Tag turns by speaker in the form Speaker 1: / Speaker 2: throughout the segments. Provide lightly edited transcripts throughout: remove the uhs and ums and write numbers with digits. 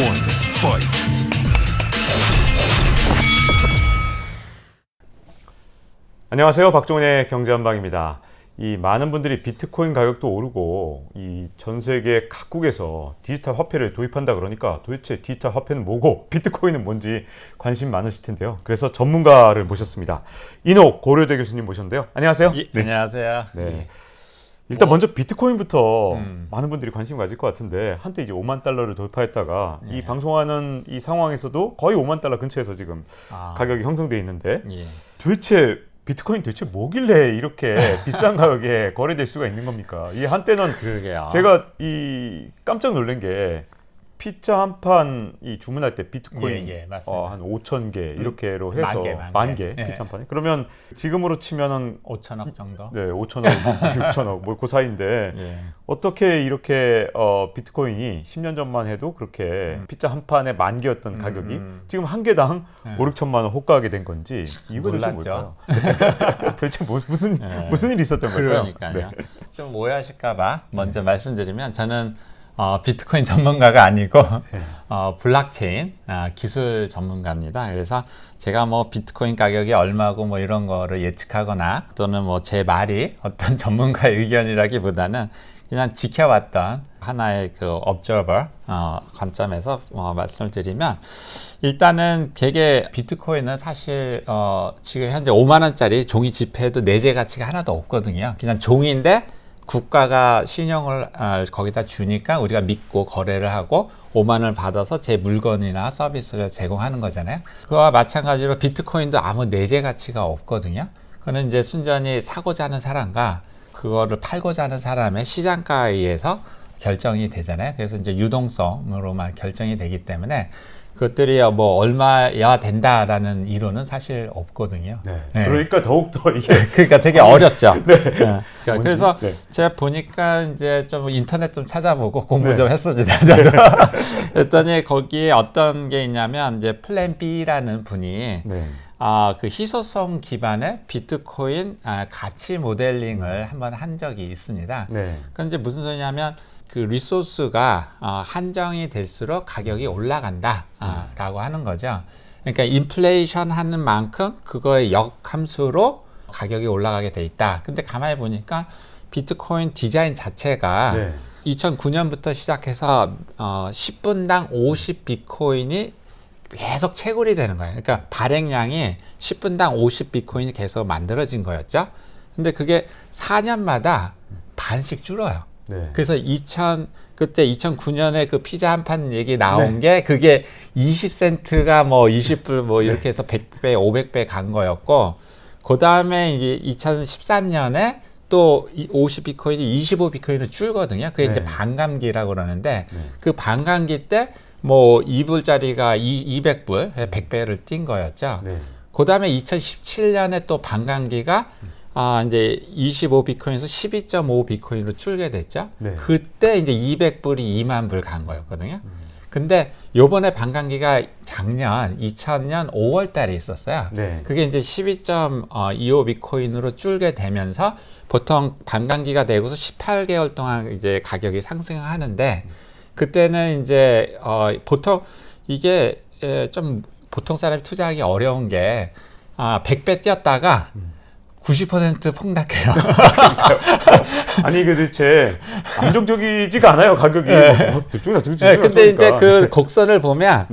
Speaker 1: one, fight.
Speaker 2: 안녕하세요. 박종훈의 경제한방입니다. 이 많은 분들이 비트코인 가격도 오르고 이 전 세계 각국에서 디지털 화폐를 도입한다 그러니까 도대체 디지털 화폐는 뭐고 비트코인은 뭔지 관심 많으실 텐데요. 그래서 전문가를 모셨습니다. 인옥 고려대 교수님 모셨는데요. 안녕하세요.
Speaker 3: 예, 네. 안녕하세요.
Speaker 2: 네.
Speaker 3: 예.
Speaker 2: 일단 먼저 비트코인부터 많은 분들이 관심 가질 것 같은데 한때 이제 5만 달러를 돌파했다가 이 방송하는 이 상황에서도 거의 5만 달러 근처에서 지금 가격이 형성돼 있는데
Speaker 3: 예.
Speaker 2: 도대체 비트코인 대체 뭐길래 이렇게 비싼 가격에 거래될 수가 있는 겁니까? 이 한때는
Speaker 3: 그러게요.
Speaker 2: 제가 이 깜짝 놀란 게 피자 한 판 이 주문할 때 비트코인
Speaker 3: 맞습니다.
Speaker 2: 한 5천 개 이렇게로 해서
Speaker 3: 만 개.
Speaker 2: 피자 한 판에 그러면 지금으로 치면은
Speaker 3: 5천억 정도?
Speaker 2: 네, 5천억, 6천억 뭐 그 사이인데
Speaker 3: 예.
Speaker 2: 어떻게 이렇게 비트코인이 10년 전만 해도 그렇게 피자 한 판에 만 개였던 가격이 지금 한 개당 5, 6천만 원 호가하게 된 건지 이거 도대체 뭘까요? 도대체 무슨 일이 있었던 걸까요?
Speaker 3: 그러니까요. 좀 오해하실까봐 먼저 말씀드리면 저는 비트코인 전문가가 아니고 블록체인 기술 전문가입니다. 그래서 제가 뭐 비트코인 가격이 얼마고 뭐 이런 거를 예측하거나 또는 뭐 제 말이 어떤 전문가의 의견이라기보다는 그냥 지켜왔던 하나의 그 observer 관점에서 말씀을 드리면 일단은 되게 비트코인은 사실 지금 현재 5만 원짜리 종이 지폐도 내재 가치가 하나도 없거든요. 그냥 종이인데 국가가 신용을 거기다 주니까 우리가 믿고 거래를 하고 5만 원을 받아서 제 물건이나 서비스를 제공하는 거잖아요. 그와 마찬가지로 비트코인도 아무 내재 가치가 없거든요. 그거는 이제 순전히 사고자 하는 사람과 그거를 팔고자 하는 사람의 시장가에 의해서 결정이 되잖아요. 그래서 이제 유동성으로만 결정이 되기 때문에 그것들이 뭐 얼마야 된다라는 이론은 사실 없거든요.
Speaker 2: 네.
Speaker 3: 네.
Speaker 2: 그러니까 더욱더 이게
Speaker 3: 그러니까 되게 어렵죠.
Speaker 2: 네.
Speaker 3: 그러니까 그래서 제가 보니까 이제 좀 인터넷 좀 찾아보고 공부 좀 했습니다. 저도. 그랬더니 거기에 어떤 게 있냐면 이제 플랜 B라는 분이 그 희소성 기반의 비트코인 가치 모델링을 한번 한 적이 있습니다. 그건 이제 무슨 소리냐면 그 리소스가 한정이 될수록 가격이 올라간다 라고 하는 거죠. 그러니까 인플레이션 하는 만큼 그거의 역함수로 가격이 올라가게 돼 있다. 근데 가만히 보니까 비트코인 디자인 자체가 2009년부터 시작해서 10분당 50 비트코인이 계속 채굴이 되는 거예요. 그러니까 발행량이 10분당 50 비트코인이 계속 만들어진 거였죠. 근데 그게 4년마다 반씩 줄어요. 그래서 그때 2009년에 그 피자 한 판 얘기 나온 게 그게 20센트가 뭐 20불 뭐 이렇게 해서 100배, 500배 간 거였고, 그 다음에 이제 2013년에 또 50 비트코인이 25 비트코인으로 줄거든요. 그게 이제 반감기라고 그러는데 그 반감기 때 뭐 2불짜리가 200불, 100배를 뛴 거였죠. 그 다음에 2017년에 또 반감기가 이제 25 비트코인에서 12.5 비트코인으로 줄게 됐죠. 그때 이제 200불이 2만 불 간 거였거든요. 근데 요번에 반감기가 작년 2000년 5월 달에 있었어요. 그게 이제 12.25 비트코인으로 줄게 되면서 보통 반감기가 되고서 18개월 동안 이제 가격이 상승하는데 그때는 이제 보통 이게 좀 보통 사람이 투자하기 어려운 게 100배 뛰었다가 90% 폭락해요.
Speaker 2: 아니 그 대체 안정적이지가 않아요 가격이.
Speaker 3: 근데 이제 그 곡선을 보면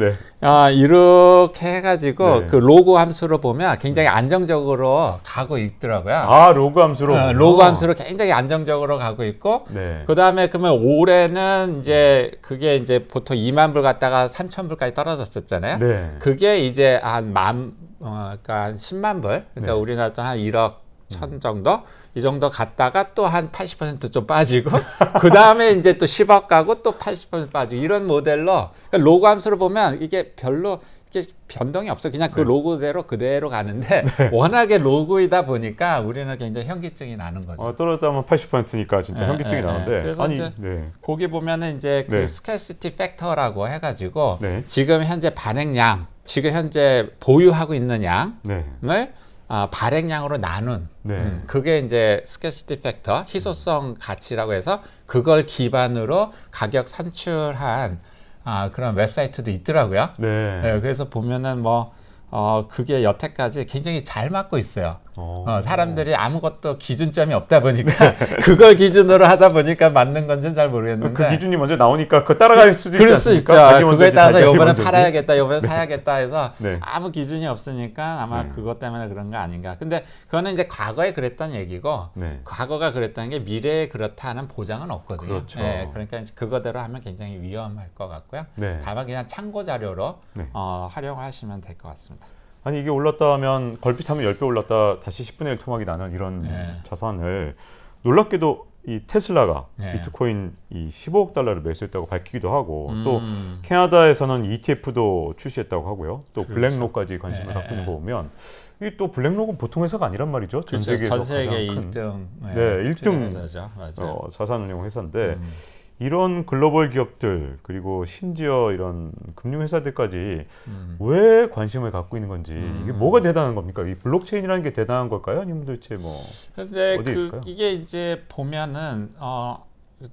Speaker 3: 이렇게 해가지고 그 로그 함수로 보면 굉장히 안정적으로 가고 있더라고요.
Speaker 2: 로그 함수로.
Speaker 3: 로그 함수로 굉장히 안정적으로 가고 있고, 그 다음에 그러면 올해는 이제 그게 이제 보통 2만 불 갔다가 3천 불까지 떨어졌었잖아요. 그게 이제 그러니까 한 10만 불, 그러니까 우리나라 한 1억 1천 정도? 이 정도 갔다가 또 한 80% 좀 빠지고, 그 다음에 이제 또 10억 가고 또 80% 빠지고, 이런 모델로, 그러니까 로그 함수로 보면 이게 별로 이게 변동이 없어. 그냥 그 로그대로 그대로 가는데, 워낙에 로그이다 보니까 우리는 굉장히 현기증이 나는 거죠.
Speaker 2: 떨어졌다면 80%니까 진짜 현기증이 나는데.
Speaker 3: 그래서 이제 거기 보면은 이제 그 스캐시티 팩터라고 해가지고, 지금 현재 발행량, 지금 현재 보유하고 있는 양을 발행량으로 나눈 그게 이제 스캐시티 팩터, 희소성 가치라고 해서 그걸 기반으로 가격 산출한 그런 웹사이트도 있더라고요.
Speaker 2: 네.
Speaker 3: 네, 그래서 보면은 뭐 그게 여태까지 굉장히 잘 맞고 있어요. 사람들이 아무것도 기준점이 없다 보니까 그걸 기준으로 하다 보니까 맞는 건지는 잘 모르겠는데
Speaker 2: 그 기준이 먼저 나오니까 그거 따라갈 수도 있지
Speaker 3: 그럴 수 있죠.
Speaker 2: 않습니까?
Speaker 3: 그거에 따라서
Speaker 2: 자기가
Speaker 3: 요번에
Speaker 2: 먼저인지.
Speaker 3: 팔아야겠다, 요번에 사야겠다 해서
Speaker 2: 네.
Speaker 3: 아무 기준이 없으니까 아마 그것 때문에 그런 거 아닌가. 근데 그거는 이제 과거에 그랬던 얘기고
Speaker 2: 네.
Speaker 3: 과거가 그랬다는 게 미래에 그렇다는 보장은 없거든요.
Speaker 2: 그렇죠.
Speaker 3: 네, 그러니까 이제 그거대로 하면 굉장히 위험할 것 같고요.
Speaker 2: 네.
Speaker 3: 다만 그냥 참고 자료로
Speaker 2: 네.
Speaker 3: 활용하시면 될 것 같습니다.
Speaker 2: 아니 이게 올랐다 하면 걸핏하면 10배 올랐다 다시 10분의 1 토막이 나는 이런
Speaker 3: 네.
Speaker 2: 자산을 놀랍게도 이 테슬라가
Speaker 3: 네.
Speaker 2: 비트코인 이 15억 달러를 매수했다고 밝히기도 하고 또
Speaker 3: 음.
Speaker 2: 캐나다에서는 ETF도 출시했다고 하고요. 또
Speaker 3: 그렇죠.
Speaker 2: 블랙록까지 관심을
Speaker 3: 네,
Speaker 2: 갖고 있는
Speaker 3: 네.
Speaker 2: 거 보면 이 또 블랙록은 보통 회사가 아니란 말이죠. 전
Speaker 3: 그렇죠.
Speaker 2: 세계에서
Speaker 3: 전 세계
Speaker 2: 가장 큰
Speaker 3: 1등.
Speaker 2: 네, 1등
Speaker 3: 회사죠. 맞아요.
Speaker 2: 자산운용 회사인데 이런 글로벌 기업들 그리고 심지어 이런 금융회사들까지 왜 관심을 갖고 있는 건지 이게 뭐가 대단한 겁니까? 이 블록체인이라는 게 대단한 걸까요? 아니면 도대체 뭐
Speaker 3: 근데
Speaker 2: 어디에 있을까요?
Speaker 3: 이게 이제 보면은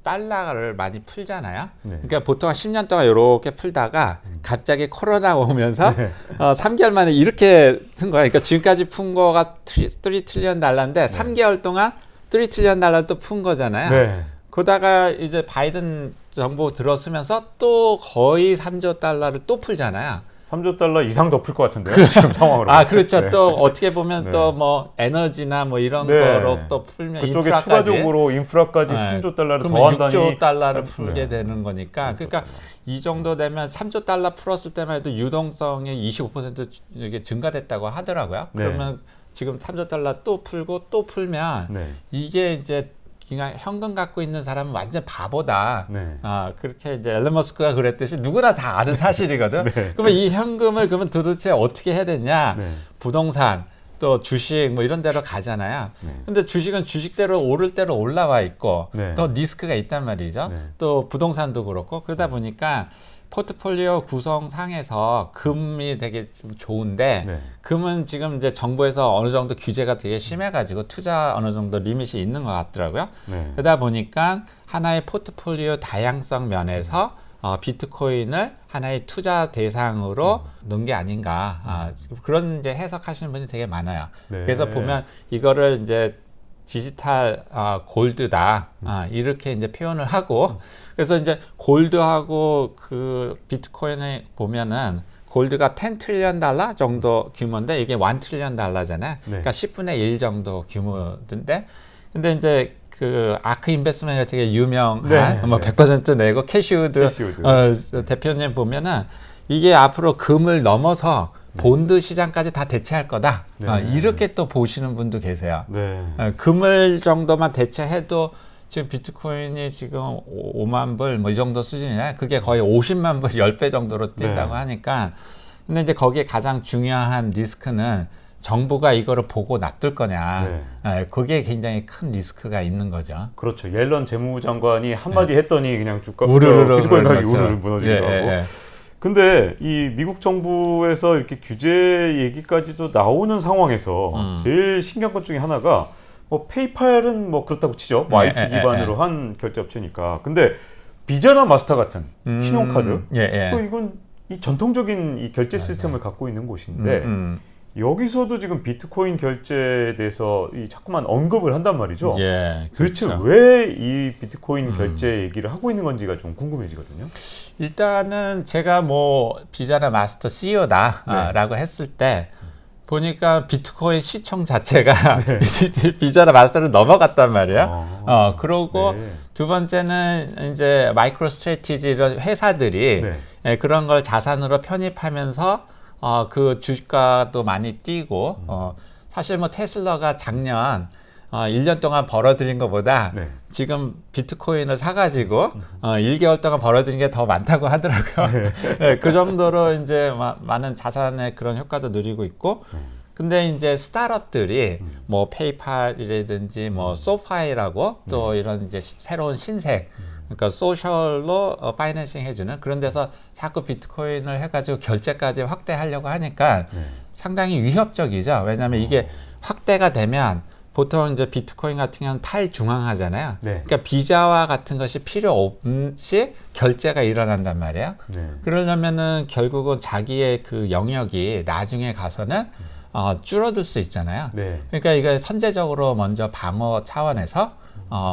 Speaker 3: 달러를 많이 풀잖아요.
Speaker 2: 네.
Speaker 3: 그러니까 보통 한 10년 동안 이렇게 풀다가 갑자기 코로나가 오면서 3개월 만에 이렇게 푼 거야. 그러니까 지금까지 푼 거가 3 트릴리언 달러인데 3개월 동안 3 트릴리언 달러를 또 푼 거잖아요.
Speaker 2: 네.
Speaker 3: 그러다가 이제 바이든 정부 들어서면서 또 거의 3조 달러를 또 풀잖아요.
Speaker 2: 3조 달러 이상 더 풀 것 같은데요. 지금 상황으로.
Speaker 3: 그렇죠.
Speaker 2: 네.
Speaker 3: 또 어떻게 보면
Speaker 2: 네.
Speaker 3: 또 뭐 에너지나 뭐 이런
Speaker 2: 네.
Speaker 3: 거로 또 풀면
Speaker 2: 그쪽에
Speaker 3: 인프라까지.
Speaker 2: 추가적으로 인프라까지
Speaker 3: 네.
Speaker 2: 3조 달러를
Speaker 3: 그러면
Speaker 2: 더한다니
Speaker 3: 6조 달러를
Speaker 2: 네.
Speaker 3: 풀게 되는 거니까.
Speaker 2: 6조
Speaker 3: 그러니까
Speaker 2: 달러.
Speaker 3: 이 정도 되면 3조 달러 풀었을 때만 해도 유동성이 25% 이게 증가됐다고 하더라고요.
Speaker 2: 네.
Speaker 3: 그러면 지금 3조 달러 또 풀고 또 풀면
Speaker 2: 네.
Speaker 3: 이게 이제 그냥 현금 갖고 있는 사람은 완전 바보다.
Speaker 2: 네.
Speaker 3: 그렇게 이제 앨런 머스크가 그랬듯이 누구나 다 아는 사실이거든.
Speaker 2: 네.
Speaker 3: 그러면 이 현금을 그러면 도대체 어떻게 해야 되냐?
Speaker 2: 네.
Speaker 3: 부동산 또 주식 뭐 이런 데로 가잖아요.
Speaker 2: 네.
Speaker 3: 근데 주식은 주식대로 오를 대로 올라와 있고
Speaker 2: 네.
Speaker 3: 더 리스크가 있단 말이죠.
Speaker 2: 네.
Speaker 3: 또 부동산도 그렇고 그러다 보니까 포트폴리오 구성상에서 금이 되게 좀 좋은데
Speaker 2: 네.
Speaker 3: 금은 지금 이제 정부에서 어느 정도 규제가 되게 심해가지고 투자 어느 정도 리밋이 있는 것 같더라고요.
Speaker 2: 네.
Speaker 3: 그러다 보니까 하나의 포트폴리오 다양성 면에서 비트코인을 하나의 투자 대상으로 넣은 게 아닌가. 그런 이제 해석하시는 분이 되게 많아요.
Speaker 2: 네.
Speaker 3: 그래서 보면 이거를 이제 디지털 골드다 이렇게 이제 표현을 하고 그래서 이제 골드하고 그 비트코인을 보면은 골드가 10 트릴리언 달러 정도 규모인데 이게 1 트릴리언 달러잖아요.
Speaker 2: 네.
Speaker 3: 그러니까 10분의 1 정도 규모인데 근데 이제 그 아크 인베스트먼트가 되게 유명한
Speaker 2: 네.
Speaker 3: 뭐 100% 내고 캐시우드 대표님 보면은 이게 앞으로 금을 넘어서 본드 시장까지 다 대체할 거다.
Speaker 2: 네.
Speaker 3: 이렇게 또 보시는 분도 계세요.
Speaker 2: 네.
Speaker 3: 금을 정도만 대체해도 지금 비트코인이 지금 5만 불 뭐 이 정도 수준이냐. 그게 거의 50만 불 10배 정도로 뛴다고
Speaker 2: 네.
Speaker 3: 하니까. 근데 이제 거기에 가장 중요한 리스크는 정부가 이거를 보고 놔둘 거냐. 그게 굉장히 큰 리스크가 있는 거죠.
Speaker 2: 그렇죠. 옐런 재무장관이 한마디 했더니 그냥 주가
Speaker 3: 우르르르
Speaker 2: 비트코인 가격이
Speaker 3: 그렇죠.
Speaker 2: 우르르 무너지기도 하고. 근데 이 미국 정부에서 이렇게 규제 얘기까지도 나오는 상황에서 제일 신기한 것 중에 하나가 뭐 페이팔은 뭐 그렇다고 치죠. 뭐 IT 기반으로 한 결제 업체니까. 근데 비자나 마스터 같은 신용카드 또 이건 이 전통적인 이 결제 시스템을 갖고 있는 곳인데 여기서도 지금 비트코인 결제에 대해서 이 자꾸만 언급을 한단 말이죠. 도대체
Speaker 3: 그렇죠.
Speaker 2: 왜 이 비트코인 결제 얘기를 하고 있는 건지가 좀 궁금해지거든요.
Speaker 3: 일단은 제가 뭐 비자나 마스터 CEO다라고 했을 때 보니까 비트코인 시총 자체가 비자나 마스터를 넘어갔단 말이에요. 그러고 두 번째는 이제 마이크로 스트래티지 이런 회사들이 그런 걸 자산으로 편입하면서 그 주가도 많이 뛰고 사실 뭐 테슬라가 작년 1년 동안 벌어들인 것보다 지금 비트코인을 사가지고 1개월 동안 벌어들인 게 더 많다고 하더라고요. 그 정도로 이제 많은 자산의 그런 효과도 누리고 있고 근데 이제 스타트업들이 뭐 페이팔이라든지 뭐 소파이라고 또 이런 이제 새로운 신색 그러니까 소셜로 파이낸싱 해주는 그런 데서 자꾸 비트코인을 해가지고 결제까지 확대하려고 하니까 상당히 위협적이죠. 왜냐하면 이게 확대가 되면 보통 이제 비트코인 같은 경우는 탈중앙화잖아요.
Speaker 2: 네.
Speaker 3: 그러니까 비자화 같은 것이 필요 없이 결제가 일어난단 말이에요.
Speaker 2: 네.
Speaker 3: 그러려면은 결국은 자기의 그 영역이 나중에 가서는 줄어들 수 있잖아요.
Speaker 2: 네.
Speaker 3: 그러니까 이거 선제적으로 먼저 방어 차원에서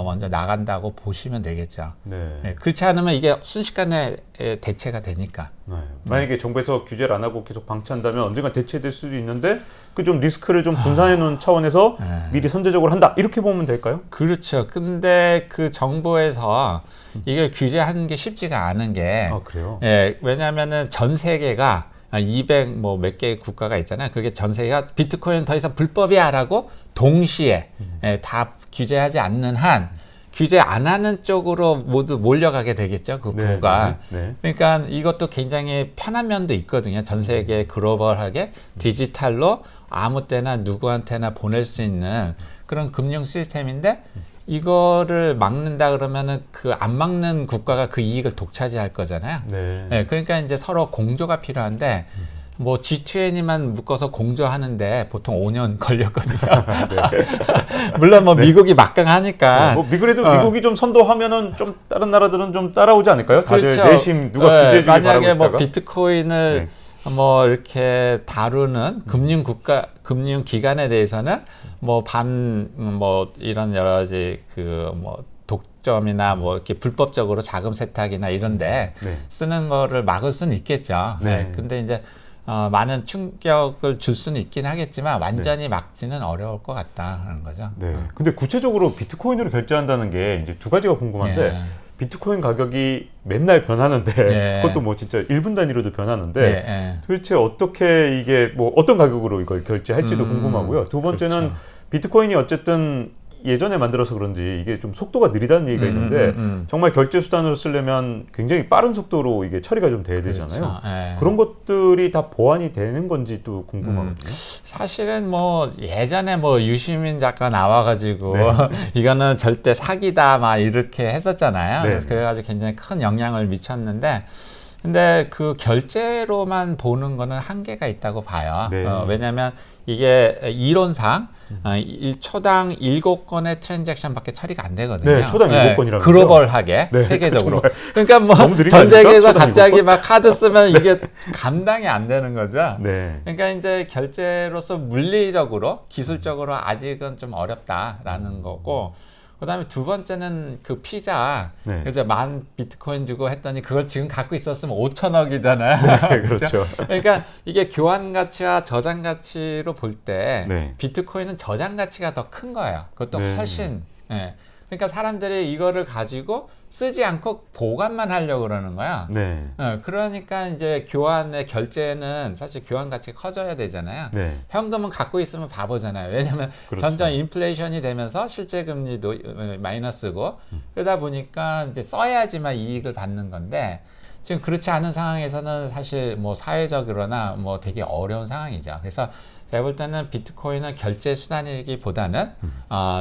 Speaker 3: 먼저 나간다고 보시면 되겠죠.
Speaker 2: 네.
Speaker 3: 네, 그렇지 않으면 이게 순식간에 대체가 되니까.
Speaker 2: 네. 만약에 정부에서 규제를 안 하고 계속 방치한다면 언젠가 대체될 수도 있는데 그 좀 리스크를 좀 분산해 놓은 차원에서 미리 선제적으로 한다 이렇게 보면 될까요?
Speaker 3: 그렇죠. 근데 그 정부에서 이걸 규제하는 게 쉽지가 않은 게
Speaker 2: 그래요?
Speaker 3: 예, 왜냐하면은 전 세계가 200 뭐 몇 개의 국가가 있잖아요. 그게 전 세계가 비트코인은 더 이상 불법이야라고 동시에 다 규제하지 않는 한 규제 안 하는 쪽으로 모두 몰려가게 되겠죠. 그
Speaker 2: 네,
Speaker 3: 부가.
Speaker 2: 네.
Speaker 3: 그러니까 이것도 굉장히 편한 면도 있거든요. 전 세계 글로벌하게 디지털로 아무 때나 누구한테나 보낼 수 있는 그런 금융 시스템인데 이거를 막는다 그러면은 그 안 막는 국가가 그 이익을 독차지할 거잖아요.
Speaker 2: 네.
Speaker 3: 네, 그러니까 이제 서로 공조가 필요한데 뭐 G20이만 묶어서 공조하는데 보통 5년 걸렸거든요. 물론 뭐 미국이 막강하니까.
Speaker 2: 뭐 미국이 좀 선도하면은 좀 다른 나라들은 좀 따라오지 않을까요? 다들
Speaker 3: 그렇죠.
Speaker 2: 내심 누가 규제해주길 바라고
Speaker 3: 만약에
Speaker 2: 있다가.
Speaker 3: 뭐 비트코인을 뭐 이렇게 다루는 금융 기관에 대해서는 뭐 이런 여러 가지 그 뭐 독점이나 뭐 이렇게 불법적으로 자금 세탁이나 이런데 쓰는 거를 막을 수는 있겠죠.
Speaker 2: 네.
Speaker 3: 근데 이제 많은 충격을 줄 수는 있긴 하겠지만 완전히 막지는 어려울 것 같다는 거죠.
Speaker 2: 네. 근데 구체적으로 비트코인으로 결제한다는 게 이제 두 가지가 궁금한데 비트코인 가격이 맨날 변하는데 그것도 뭐 진짜 1분 단위로도 변하는데 도대체 어떻게 이게 뭐 어떤 가격으로 이걸 결제할지도 궁금하고요. 두 번째는
Speaker 3: 그렇죠.
Speaker 2: 비트코인이 어쨌든 예전에 만들어서 그런지 이게 좀 속도가 느리다는 얘기가 있는데 정말 결제 수단으로 쓰려면 굉장히 빠른 속도로 이게 처리가 좀 돼야 되잖아요.
Speaker 3: 그렇죠.
Speaker 2: 그런 것들이 다 보완이 되는 건지 또 궁금하거든요.
Speaker 3: 사실은 뭐 예전에 뭐 유시민 작가 나와가지고 이거는 절대 사기다 막 이렇게 했었잖아요. 그래가지고 굉장히 큰 영향을 미쳤는데 근데 그 결제로만 보는 거는 한계가 있다고 봐요. 왜냐하면 이게 이론상 1초당 7건의 트랜잭션밖에 처리가 안 되거든요.
Speaker 2: 네, 초당 7건이라면서요?
Speaker 3: 글로벌하게 세계적으로.
Speaker 2: 정말
Speaker 3: 그러니까 뭐 전 세계에서 갑자기 막 카드 쓰면 이게 감당이 안 되는 거죠. 그러니까 이제 결제로서 물리적으로 기술적으로 아직은 좀 어렵다라는 거고. 그다음에 두 번째는 그 피자 그래서 10,000 비트코인 주고 했더니 그걸 지금 갖고 있었으면 5천억이잖아요.
Speaker 2: 그렇죠.
Speaker 3: 그러니까 이게 교환 가치와 저장 가치로 볼 때 비트코인은 저장 가치가 더 큰 거예요. 그것도 훨씬. 그러니까 사람들이 이거를 가지고 쓰지 않고 보관만 하려고 그러는 거야. 그러니까 이제 교환의 결제는 사실 교환 가치가 커져야 되잖아요. 현금은 갖고 있으면 바보잖아요. 왜냐하면 점점 인플레이션이 되면서 실제 금리도 마이너스고 그러다 보니까 이제 써야지만 이익을 받는 건데 지금 그렇지 않은 상황에서는 사실 뭐 사회적으로나 뭐 되게 어려운 상황이죠. 그래서 제가 볼 때는 비트코인은 결제 수단이기보다는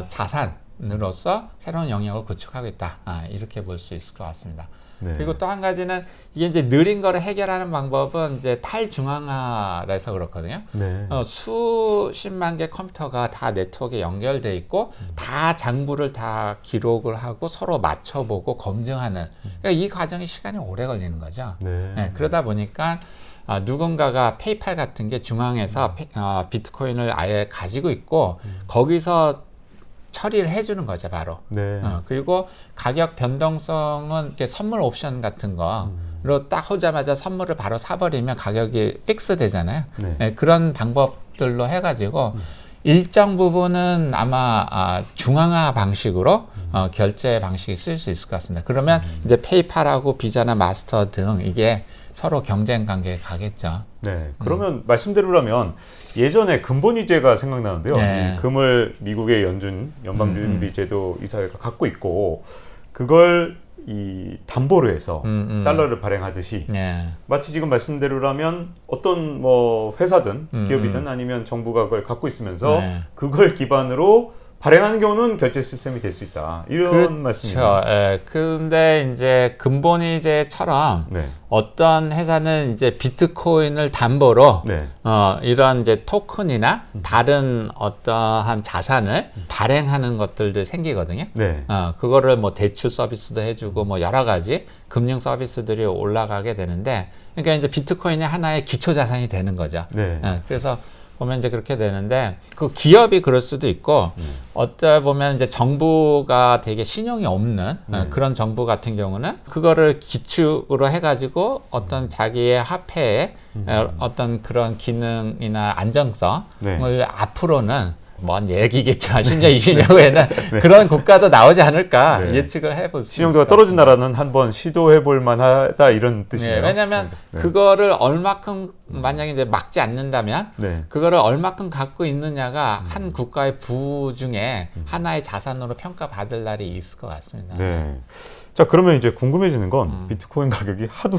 Speaker 3: 자산으로서 새로운 영역을 구축하고 있다. 이렇게 볼 수 있을 것 같습니다. 그리고 또 한 가지는 이게 이제 느린 거를 해결하는 방법은 이제 탈중앙화라서 그렇거든요. 수십만 개 컴퓨터가 다 네트워크에 연결돼 있고 다 장부를 다 기록을 하고 서로 맞춰보고 검증하는 그러니까 이 과정이 시간이 오래 걸리는 거죠. 그러다 보니까 누군가가 페이팔 같은 게 중앙에서 비트코인을 아예 가지고 있고 거기서 처리를 해주는 거죠, 바로. 그리고 가격 변동성은 이렇게 선물 옵션 같은 거로 딱 오자마자 선물을 바로 사버리면 가격이 픽스 되잖아요. 그런 방법들로 해가지고 일정 부분은 아마 중앙화 방식으로 결제 방식이 쓸 수 있을 것 같습니다. 그러면 이제 페이팔하고 비자나 마스터 등 이게 서로 경쟁 관계에 가겠죠.
Speaker 2: 그러면 말씀대로라면 예전에 금본위제가 생각나는데요. 이 금을 미국의 연방준비제도 이사회가 갖고 있고 그걸 이 담보로 해서 달러를 발행하듯이 마치 지금 말씀대로라면 어떤 뭐 회사든 기업이든 아니면 정부가 그걸 갖고 있으면서 그걸 기반으로 발행하는 경우는 결제 시스템이 될 수 있다. 이런
Speaker 3: 그렇죠.
Speaker 2: 말씀이죠.
Speaker 3: 예. 근데 이제 근본이제처럼
Speaker 2: 네.
Speaker 3: 어떤 회사는 이제 비트코인을 담보로
Speaker 2: 네.
Speaker 3: 이런 이제 토큰이나 다른 어떠한 자산을 발행하는 것들도 생기거든요.
Speaker 2: 네.
Speaker 3: 그거를 뭐 대출 서비스도 해주고 뭐 여러 가지 금융 서비스들이 올라가게 되는데, 그러니까 이제 비트코인이 하나의 기초 자산이 되는 거죠.
Speaker 2: 네.
Speaker 3: 그래서 보면 이제 그렇게 되는데, 그 기업이 그럴 수도 있고, 어쩌 보면 이제 정부가 되게 신용이 없는 그런 정부 같은 경우는 그거를 기축으로 해가지고 어떤 자기의 화폐에 어떤 그런 기능이나 안정성을
Speaker 2: 네.
Speaker 3: 앞으로는 먼 얘기겠지만 10년, 20년 후에는 그런 국가도 나오지 않을까
Speaker 2: 네.
Speaker 3: 예측을 해볼 수 있을
Speaker 2: 신용도가
Speaker 3: 것
Speaker 2: 떨어진
Speaker 3: 같습니다.
Speaker 2: 나라는 한번 시도해 볼 만하다 이런 뜻이에요.
Speaker 3: 네, 왜냐하면
Speaker 2: 네.
Speaker 3: 그거를 얼마큼 만약에 이제 막지 않는다면
Speaker 2: 네.
Speaker 3: 그거를 얼마큼 갖고 있느냐가 한 국가의 부 중에 하나의 자산으로 평가받을 날이 있을 것 같습니다.
Speaker 2: 네. 자, 그러면 이제 궁금해지는 건 비트코인 가격이 하도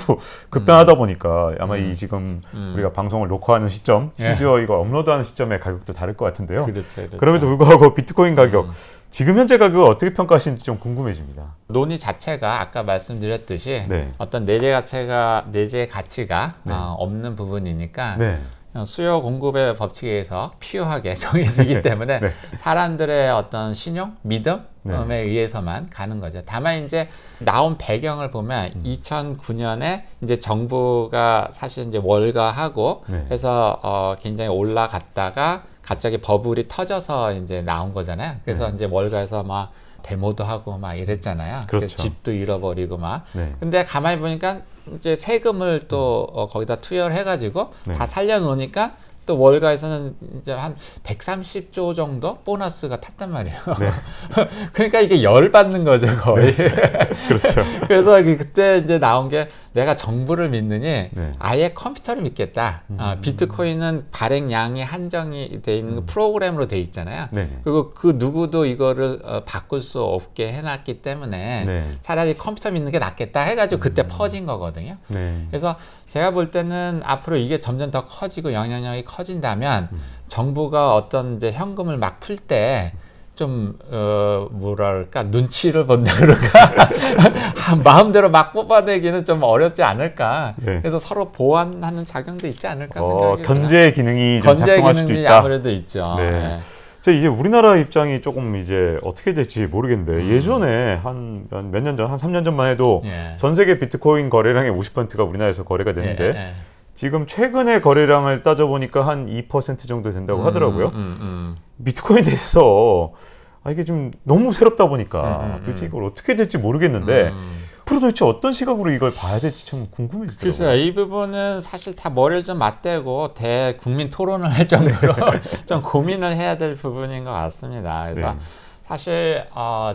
Speaker 2: 급변하다 보니까 아마 이 지금 우리가 방송을 녹화하는 시점, 심지어 이거 업로드하는 시점의 가격도 다를 것 같은데요.
Speaker 3: 그렇죠.
Speaker 2: 그럼에도 불구하고 비트코인 가격, 지금 현재 가격을 어떻게 평가하시는지 좀 궁금해집니다.
Speaker 3: 논의 자체가 아까 말씀드렸듯이
Speaker 2: 네.
Speaker 3: 어떤 내재 가치가 없는 부분이니까
Speaker 2: 네.
Speaker 3: 수요 공급의 법칙에 의해서 피요하게 정해지기 때문에
Speaker 2: 네.
Speaker 3: 사람들의 어떤 신용, 믿음에
Speaker 2: 네.
Speaker 3: 의해서만 가는 거죠. 다만 이제 나온 배경을 보면 2009년에 이제 정부가 사실 이제 월가하고
Speaker 2: 네.
Speaker 3: 해서 굉장히 올라갔다가 갑자기 버블이 터져서 이제 나온 거잖아요. 그래서 이제 월가에서 막 데모도 하고 막 이랬잖아요.
Speaker 2: 그렇죠.
Speaker 3: 그래서 집도 잃어버리고 막.
Speaker 2: 네.
Speaker 3: 근데 가만히 보니까 이제 세금을 또 거기다 투여를 해가지고
Speaker 2: 네.
Speaker 3: 다 살려놓으니까 또 월가에서는 이제 한 130조 정도 보너스가 탔단 말이에요.
Speaker 2: 네.
Speaker 3: 그러니까 이게 열 받는 거죠, 거의.
Speaker 2: 그렇죠.
Speaker 3: 그래서 그때 이제 나온 게 내가 정부를 믿느니
Speaker 2: 네.
Speaker 3: 아예 컴퓨터를 믿겠다. 비트코인은 발행량이 한정이 돼 있는 프로그램으로 돼 있잖아요.
Speaker 2: 네.
Speaker 3: 그리고 그 누구도 이거를 바꿀 수 없게 해놨기 때문에
Speaker 2: 네.
Speaker 3: 차라리 컴퓨터 믿는 게 낫겠다 해가지고 그때 퍼진 거거든요.
Speaker 2: 네.
Speaker 3: 그래서 제가 볼 때는 앞으로 이게 점점 더 커지고 영향력이 커진다면 정부가 어떤 이제 현금을 막 풀 때 좀 뭐랄까 눈치를 본다 그럴까 마음대로 막 뽑아내기는 좀 어렵지 않을까.
Speaker 2: 네.
Speaker 3: 그래서 서로 보완하는 작용도 있지 않을까 생각이
Speaker 2: 견제 기능이 좀
Speaker 3: 견제
Speaker 2: 작동할 수도
Speaker 3: 기능이
Speaker 2: 있다.
Speaker 3: 아무래도 있죠.
Speaker 2: 네.
Speaker 3: 네.
Speaker 2: 자, 이제 우리나라 입장이 조금 이제 어떻게 될지 모르겠는데 예전에 한 몇 년 전, 한 3년 전만 해도
Speaker 3: 예.
Speaker 2: 전 세계 비트코인 거래량의 50%가 우리나라에서 거래가 되는데
Speaker 3: 예.
Speaker 2: 지금 최근에 거래량을 따져보니까 한 2% 정도 된다고 하더라고요. 비트코인에 대해서 이게 좀 너무 새롭다 보니까 도대체 이걸 어떻게 될지 모르겠는데 앞으로 도대체 어떤 시각으로 이걸 봐야 될지 참 궁금해지더라고요.
Speaker 3: 글쎄요, 이 부분은 사실 다 머리를 좀 맞대고 대국민 토론을 할 정도로 좀 고민을 해야 될 부분인 것 같습니다. 그래서
Speaker 2: 네.
Speaker 3: 사실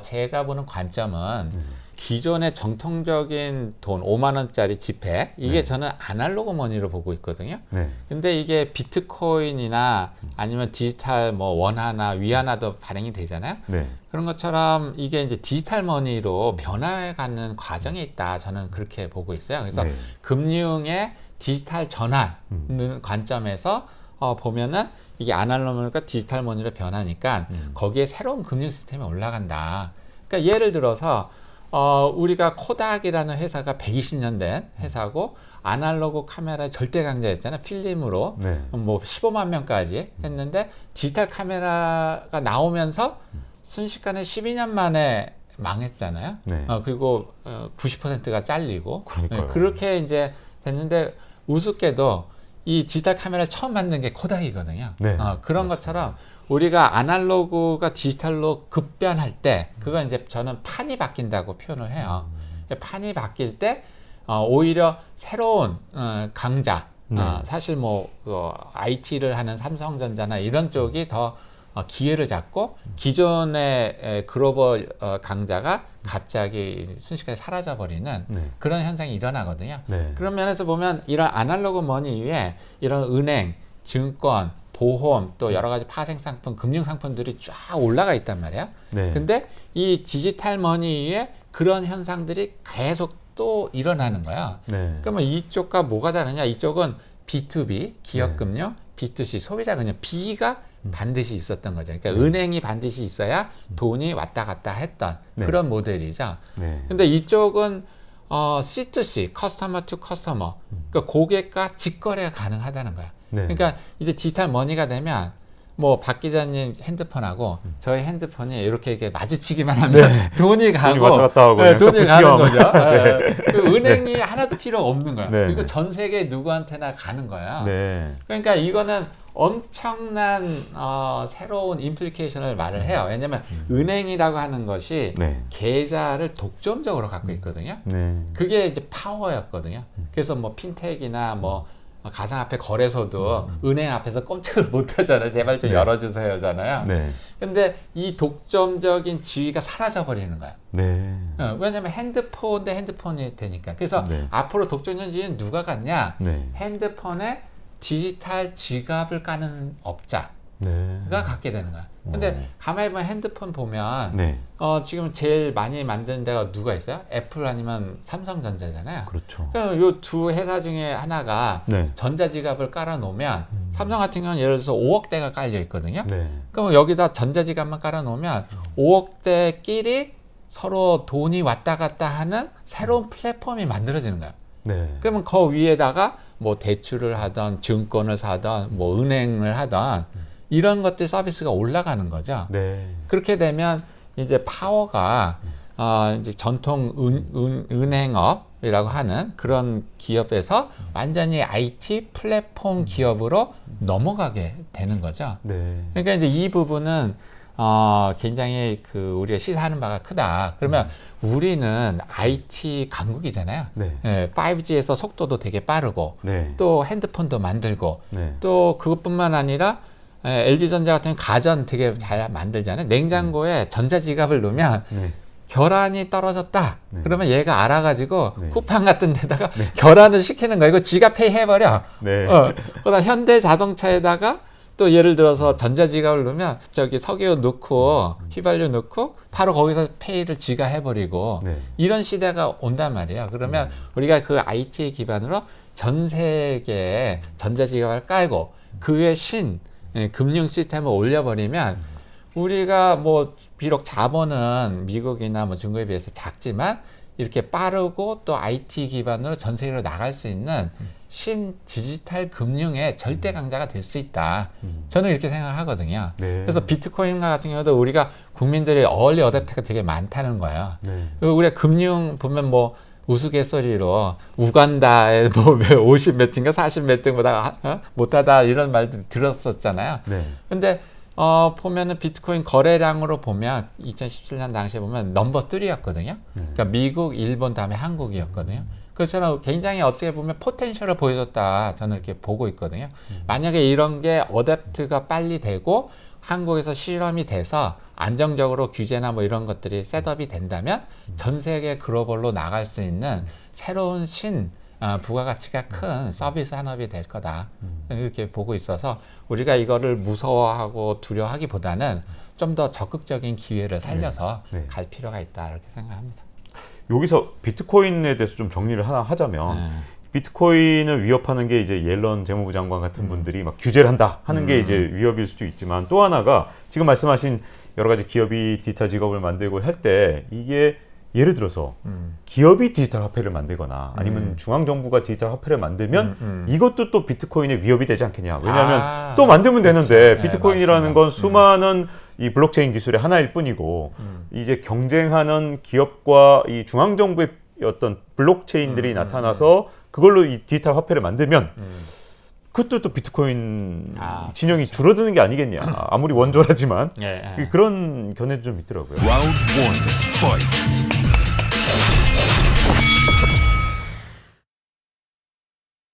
Speaker 3: 제가 보는 관점은 기존의 정통적인 돈 5만 원짜리 지폐 이게 저는 아날로그 머니로 보고 있거든요.
Speaker 2: 네.
Speaker 3: 근데 이게 비트코인이나 아니면 디지털 뭐 원화나 위안화도 발행이 되잖아요.
Speaker 2: 네.
Speaker 3: 그런 것처럼 이게 이제 디지털 머니로 변화해가는 과정이 있다. 저는 그렇게 보고 있어요. 그래서
Speaker 2: 네.
Speaker 3: 금융의 디지털 전환 관점에서 보면은 이게 아날로그가 디지털 머니로 변하니까 거기에 새로운 금융 시스템이 올라간다. 그러니까 예를 들어서 우리가 코닥이라는 회사가 120년 된 회사고 아날로그 카메라의 절대 강자였잖아요. 필름으로
Speaker 2: 네.
Speaker 3: 뭐 15만 명까지 했는데 디지털 카메라가 나오면서 순식간에 12년 만에 망했잖아요.
Speaker 2: 네.
Speaker 3: 그리고 90%가 잘리고
Speaker 2: 그러니까요.
Speaker 3: 그렇게 이제 됐는데 우습게도 이 디지털 카메라를 처음 만든 게 코닥이거든요.
Speaker 2: 네.
Speaker 3: 그런
Speaker 2: 맞습니다.
Speaker 3: 것처럼 우리가 아날로그가 디지털로 급변할 때 그건 이제 저는 판이 바뀐다고 표현을 해요. 판이 바뀔 때 오히려 새로운 강자 사실 뭐 IT를 하는 삼성전자나 이런 쪽이 더 기회를 잡고 기존의 글로벌 강자가 갑자기 순식간에 사라져버리는
Speaker 2: 네.
Speaker 3: 그런 현상이 일어나거든요.
Speaker 2: 네.
Speaker 3: 그런 면에서 보면 이런 아날로그 머니 위에 이런 은행, 증권, 보험 또 여러 가지 파생 상품, 금융 상품들이 쫙 올라가 있단 말이에요.
Speaker 2: 네.
Speaker 3: 근데 이 디지털 머니 위에 그런 현상들이 계속 또 일어나는 거야.
Speaker 2: 네.
Speaker 3: 그러면 이쪽과 뭐가 다르냐? 이쪽은 B2B 기업 금융, B2C 소비자 금융, B가 반드시 있었던 거죠. 그러니까 은행이 반드시 있어야 돈이 왔다 갔다 했던 그런 모델이죠. 근데 이쪽은 C2C, 커스터머 투 커스터머, 그러니까 고객과 직거래가 가능하다는 거야. 그러니까 이제 디지털 머니가 되면 뭐 박 기자님 핸드폰하고 저희 핸드폰이 이렇게 마주치기만 하면 돈이 가고
Speaker 2: 왔다 갔다 하고
Speaker 3: 돈이 가는 거죠. 그 은행이 하나도 필요 없는 거야. 그리고 전 세계 누구한테나 가는 거야. 그러니까 이거는 엄청난 새로운 임플리케이션을 말을 해요. 왜냐하면 은행이라고 하는 것이 계좌를 독점적으로 갖고 있거든요. 그게 이제 파워였거든요. 그래서 뭐 핀텍이나 뭐 가상화폐 거래소도 은행 앞에서 꼼짝을 못 하잖아요. 제발 좀 열어주세요잖아요. 근데 이 독점적인 지위가 사라져 버리는 거야. 왜냐면 핸드폰 대 핸드폰이 되니까. 그래서 앞으로 독점적 지위는 누가 갖냐? 핸드폰에 디지털 지갑을 까는 업자가 갖게 되는 거야. 근데 가만히 보면 핸드폰 보면 지금 제일 많이 만드는 데가 누가 있어요? 애플 아니면 삼성전자잖아요.
Speaker 2: 그렇죠.
Speaker 3: 요 두 회사 중에 하나가 전자지갑을 깔아놓으면 삼성 같은 경우는 예를 들어서 5억 대가 깔려 있거든요. 그럼 여기다 전자지갑만 깔아놓으면 5억 대끼리 서로 돈이 왔다 갔다 하는 새로운 플랫폼이 만들어지는 거예요. 그러면 그 위에다가 뭐 대출을 하던 증권을 사던 뭐 은행을 하던 이런 것들 서비스가 올라가는 거죠. 그렇게 되면 이제 파워가 이제 전통 은행업이라고 하는 그런 기업에서 완전히 IT 플랫폼 기업으로 넘어가게 되는 거죠. 그러니까 이제 이 부분은 굉장히 우리가 시사하는 바가 크다. 그러면 우리는 IT 강국이잖아요. 5G에서 속도도 되게 빠르고 또 핸드폰도 만들고 또 그것뿐만 아니라 LG전자 같은 경우는 가전 되게 잘 만들잖아요. 냉장고에 전자지갑을 넣으면 계란이 떨어졌다. 그러면 얘가 알아가지고 쿠팡 같은 데다가 계란을 시키는 거야. 이거 지갑페이 해버려. 그다음 현대자동차에다가 또 예를 들어서 전자지갑을 넣으면 저기 석유 넣고 휘발유 넣고 바로 거기서 페이를 지가 해버리고 이런 시대가 온단 말이에요. 그러면 우리가 그 IT 기반으로 전 세계에 전자지갑을 깔고 그 위에 금융 시스템을 올려버리면 우리가 뭐 비록 자본은 미국이나 뭐 중국에 비해서 작지만 이렇게 빠르고 또 IT 기반으로 전 세계로 나갈 수 있는 디지털 금융의 절대 강자가 될 수 있다. 저는 이렇게 생각하거든요. 그래서 비트코인 같은 경우도 우리가 국민들이 얼리 어댑터가 되게 많다는 거예요. 그리고 우리가 금융 보면 뭐 우스갯소리로 우간다에 뭐 50 몇 등인가 40 몇 등보다 못하다 이런 말도 들었었잖아요. 근데 보면은 비트코인 거래량으로 보면 2017년 당시에 보면 넘버 3였거든요. 그러니까 미국, 일본 다음에 한국이었거든요. 그래서 저는 굉장히 어떻게 보면 포텐셜을 보여줬다 저는 이렇게 보고 있거든요. 만약에 이런 게 어댑트가 빨리 되고 한국에서 실험이 돼서 안정적으로 규제나 뭐 이런 것들이 셋업이 된다면 전 세계 글로벌로 나갈 수 있는 새로운 부가가치가 큰 서비스 산업이 될 거다. 이렇게 보고 있어서 우리가 이거를 무서워하고 두려워하기보다는 좀 더 적극적인 기회를 살려서 갈 필요가 있다 이렇게 생각합니다.
Speaker 2: 여기서 비트코인에 대해서 좀 정리를 하나 하자면 비트코인을 위협하는 게 이제 옐런 재무부 장관 같은 분들이 막 규제를 한다 하는 게 이제 위협일 수도 있지만 또 하나가 지금 말씀하신 여러 가지 기업이 디지털 지갑을 만들고 할 때 이게 예를 들어서 기업이 디지털 화폐를 만들거나 아니면 중앙정부가 디지털 화폐를 만들면 이것도 또 비트코인의 위협이 되지 않겠냐. 왜냐하면 또 만들면 되는데 비트코인이라는 건 수많은 이 블록체인 기술의 하나일 뿐이고 이제 경쟁하는 기업과 이 중앙정부의 어떤 블록체인들이 나타나서 그걸로 이 디지털 화폐를 만들면 그것도 또 비트코인 진영이 줄어드는 게 아니겠냐. 아무리 원조라지만 그런 견해도 좀 있더라고요.
Speaker 1: Round 1, fight.